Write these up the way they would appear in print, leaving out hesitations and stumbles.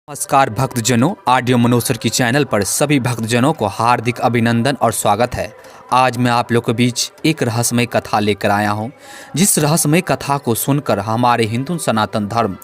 नमस्कार भक्तजनों, ऑडियो मनोसर की चैनल पर सभी भक्तजनों को हार्दिक अभिनंदन और स्वागत है। आज मैं आप लोगों के बीच एक रहस्यमय कथा लेकर आया हूं, जिस रहस्यमय कथा को सुनकर हमारे हिंदू सनातन धर्म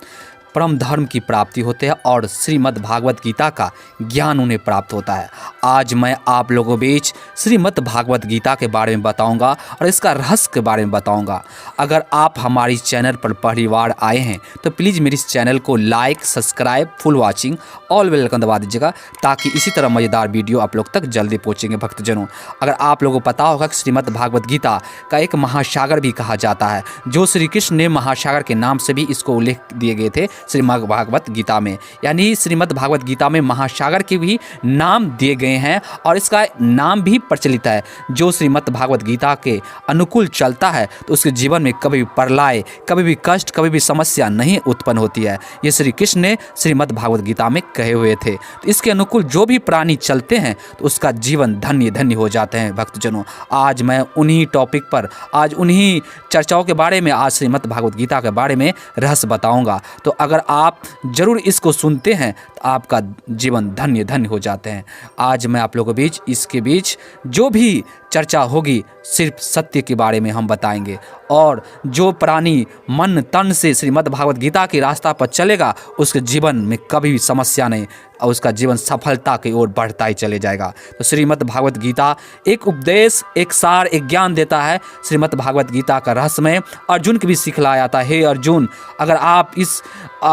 परम धर्म की प्राप्ति होते है और श्रीमद् भागवत गीता का ज्ञान उन्हें प्राप्त होता है। आज मैं आप लोगों के बीच श्रीमद् भागवत गीता के बारे में बताऊंगा और इसका रहस्य के बारे में बताऊंगा। अगर आप हमारी चैनल पर पहली बार आए हैं तो प्लीज़ मेरे इस चैनल को like, subscribe, full watching, all bell icon दबा दीजिएगा ताकि इसी तरह मज़ेदार वीडियो आप लोग तक जल्दी पहुँचेंगे। भक्तजनों, अगर आप लोगों को पता होगा कि श्रीमद् भागवत गीता का एक महासागर भी कहा जाता है, जो श्री कृष्ण ने महासागर के नाम से भी इसको उल्लेख दिए गए थे श्रीमद् भागवत गीता में। यानी श्रीमद् भागवत गीता में महासागर के भी नाम दिए गए हैं और इसका नाम भी प्रचलित है। जो श्रीमद् भागवत गीता के अनुकूल चलता है तो उसके जीवन में कभी भी प्रलय, कभी भी कष्ट, कभी भी समस्या नहीं उत्पन्न होती है। ये श्री कृष्ण ने श्रीमद् भागवत गीता में कहे हुए थे। तो इसके अनुकूल जो भी प्राणी चलते हैं तो उसका जीवन धन्य धन्य हो जाते हैं। भक्तजनों, आज मैं उन्हीं टॉपिक पर, आज उन्हीं चर्चाओं के बारे में, आज श्रीमद् भागवत गीता के बारे में रहस्य बताऊंगा। तो अगर आप जरूर इसको सुनते हैं तो आपका जीवन धन्य धन्य हो जाते हैं। आज मैं आप लोगों के बीच इसके बीच जो भी चर्चा होगी सिर्फ सत्य के बारे में हम बताएंगे, और जो प्राणी मन तन से श्रीमद् भागवत गीता के रास्ता पर चलेगा उसके जीवन में कभी भी समस्या नहीं और उसका जीवन सफलता की ओर बढ़ता ही चले जाएगा। तो श्रीमद् भागवत गीता एक उपदेश, एक सार, एक ज्ञान देता है। श्रीमद् भागवत गीता का रहस्य में अर्जुन को भी सिखलाया था, हे अर्जुन, अगर आप इस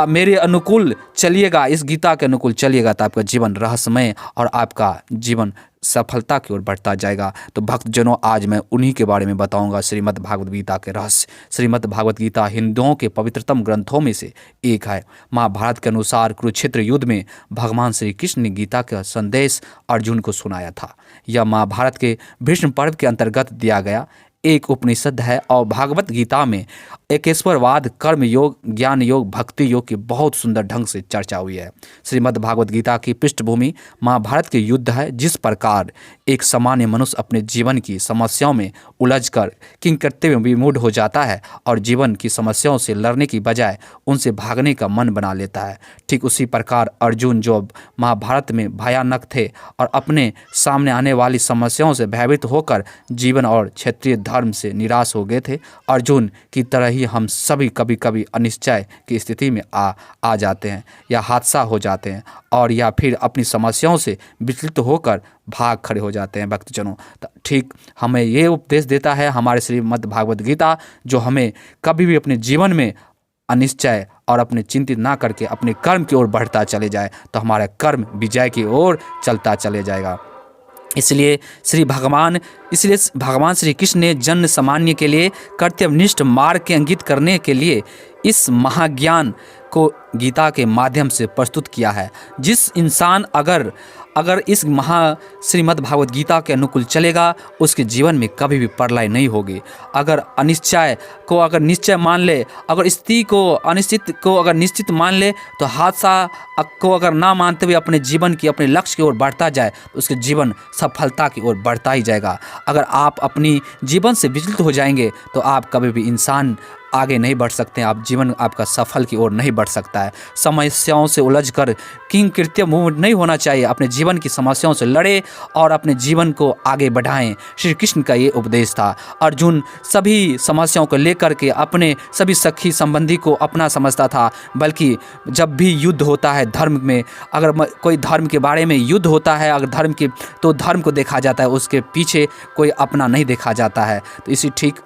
मेरे अनुकूल चलिएगा, इस गीता के अनुकूल चलिएगा तो आपका जीवन रहस्यमय और आपका जीवन सफलता की ओर बढ़ता जाएगा। तो भक्तजनों, आज मैं उन्हीं के बारे में बताऊंगा, श्रीमद् भागवत गीता के रहस्य। श्रीमद् भागवत गीता हिंदुओं के पवित्रतम ग्रंथों में से एक है। महाभारत के अनुसार कुरुक्षेत्र युद्ध में भगवान श्री कृष्ण ने गीता का संदेश अर्जुन को सुनाया था। यह महाभारत के भीष्म पर्व के अंतर्गत दिया गया एक उपनिषद है और भागवत गीता में एकेश्वरवाद, कर्म योग, ज्ञान योग, भक्ति योग की बहुत सुंदर ढंग से चर्चा हुई है। श्रीमद् भागवत गीता की पृष्ठभूमि महाभारत के युद्ध है। जिस प्रकार एक सामान्य मनुष्य अपने जीवन की समस्याओं में उलझकर किंकृत्य में विमूढ़ हो जाता है और जीवन की समस्याओं से लड़ने की बजाय उनसे भागने का मन बना लेता है, ठीक उसी प्रकार अर्जुन, जो महाभारत में भयानक थे और अपने सामने आने वाली समस्याओं से भयभीत होकर जीवन और क्षेत्रीय धर्म से निराश हो गए थे, अर्जुन की तरह ही हम सभी कभी कभी अनिश्चय की स्थिति में आ जाते हैं या हादसा हो जाते हैं और या फिर अपनी समस्याओं से विचलित होकर भाग खड़े हो जाते हैं। भक्तजनों, ठीक हमें ये उपदेश देता है हमारे श्रीमद् भागवत गीता, जो हमें कभी भी अपने जीवन में अनिश्चय और अपने चिंतित ना करके अपने कर्म की ओर बढ़ता चले जाए तो हमारा कर्म विजय की ओर चलता चले जाएगा। इसलिए भगवान श्री कृष्ण ने जन सामान्य के लिए कर्तव्यनिष्ठ मार्ग के अंकित करने के लिए इस महाज्ञान को गीता के माध्यम से प्रस्तुत किया है। जिस इंसान अगर इस श्रीमद् भागवत गीता के अनुकूल चलेगा उसके जीवन में कभी भी प्रलय नहीं होगी। अगर अनिश्चय को अगर निश्चय मान ले, अगर स्थिति को अनिश्चित को अगर निश्चित मान ले, तो हादसा को अगर ना मानते हुए अपने जीवन की, अपने लक्ष्य की ओर बढ़ता जाए तो उसके जीवन सफलता की ओर बढ़ता ही जाएगा। अगर आप अपनी जीवन से विचलित हो जाएंगे तो आप कभी भी इंसान आगे नहीं बढ़ सकते हैं, आप जीवन आपका सफल की ओर नहीं बढ़ सकता है। समस्याओं से उलझकर किंकृत्य मूव नहीं होना चाहिए, अपने जीवन की समस्याओं से लड़े और अपने जीवन को आगे बढ़ाएं। श्री कृष्ण का ये उपदेश था। अर्जुन सभी समस्याओं को लेकर के अपने सभी सखी संबंधी को अपना समझता था, बल्कि जब भी युद्ध होता है धर्म में, अगर कोई धर्म के बारे में युद्ध होता है अगर धर्म के, तो धर्म को देखा जाता है, उसके पीछे कोई अपना नहीं देखा जाता है। तो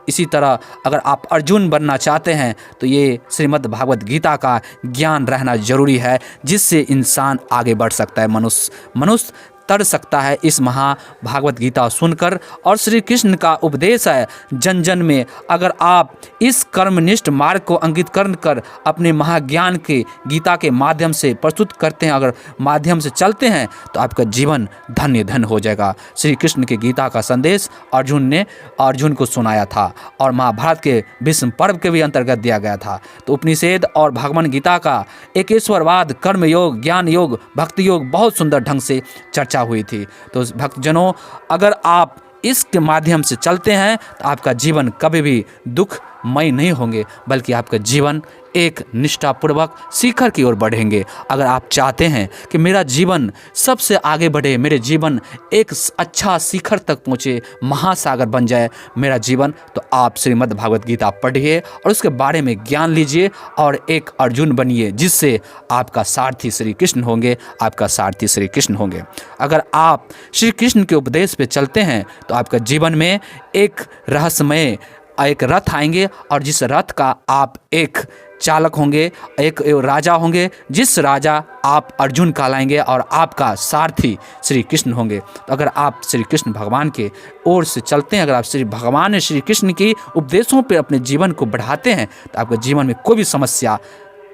इसी तरह अगर आप अर्जुन बनना चाहते हैं तो ये श्रीमद् भागवत गीता का ज्ञान रहना जरूरी है, जिससे इंसान आगे बढ़ सकता है, मनुष्य तर सकता है इस महाभागवत गीता सुनकर। और श्री कृष्ण का उपदेश है जन जन में, अगर आप इस कर्मनिष्ठ मार्ग को अंकित कर अपने महाज्ञान के गीता के माध्यम से प्रस्तुत करते हैं, अगर माध्यम से चलते हैं तो आपका जीवन धन्य धन्य हो जाएगा। श्री कृष्ण के गीता का संदेश अर्जुन को सुनाया था और महाभारत के भीष्म पर्व के भी अंतर्गत दिया गया था। तो उपनिषद और भगवान गीता का एकेश्वरवाद, कर्म योग, ज्ञान योग, भक्ति योग बहुत सुंदर ढंग से चर्चा हुई थी। तो भक्तजनों, अगर आप इसके माध्यम से चलते हैं तो आपका जीवन कभी भी दुख मय नहीं होंगे, बल्कि आपका जीवन एक निष्ठापूर्वक शिखर की ओर बढ़ेंगे। अगर आप चाहते हैं कि मेरा जीवन सबसे आगे बढ़े, मेरे जीवन एक अच्छा शिखर तक पहुँचे, महासागर बन जाए मेरा जीवन, तो आप श्रीमद् भागवत गीता पढ़िए और उसके बारे में ज्ञान लीजिए और एक अर्जुन बनिए, जिससे आपका सारथी श्री कृष्ण होंगे, आपका सारथी श्री कृष्ण होंगे। अगर आप श्री कृष्ण के उपदेश पे चलते हैं तो आपका जीवन में एक रहस्यमय एक रथ आएंगे और जिस रथ का आप एक चालक होंगे, एक राजा होंगे, जिस राजा आप अर्जुन कहलाएंगे और आपका सारथी श्री कृष्ण होंगे। तो अगर आप श्री कृष्ण भगवान के ओर से चलते हैं, अगर आप श्री भगवान श्री कृष्ण की उपदेशों पे अपने जीवन को बढ़ाते हैं, तो आपके जीवन में कोई भी समस्या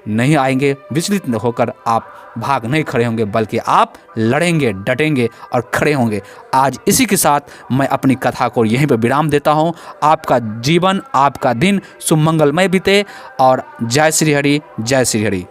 नहीं आएंगे, विचलित होकर आप भाग नहीं खड़े होंगे, बल्कि आप लड़ेंगे, डटेंगे और खड़े होंगे। आज इसी के साथ मैं अपनी कथा को यहीं पर विराम देता हूँ। आपका जीवन, आपका दिन सुमंगलमय बीते और जय श्री हरि, जय श्री हरि।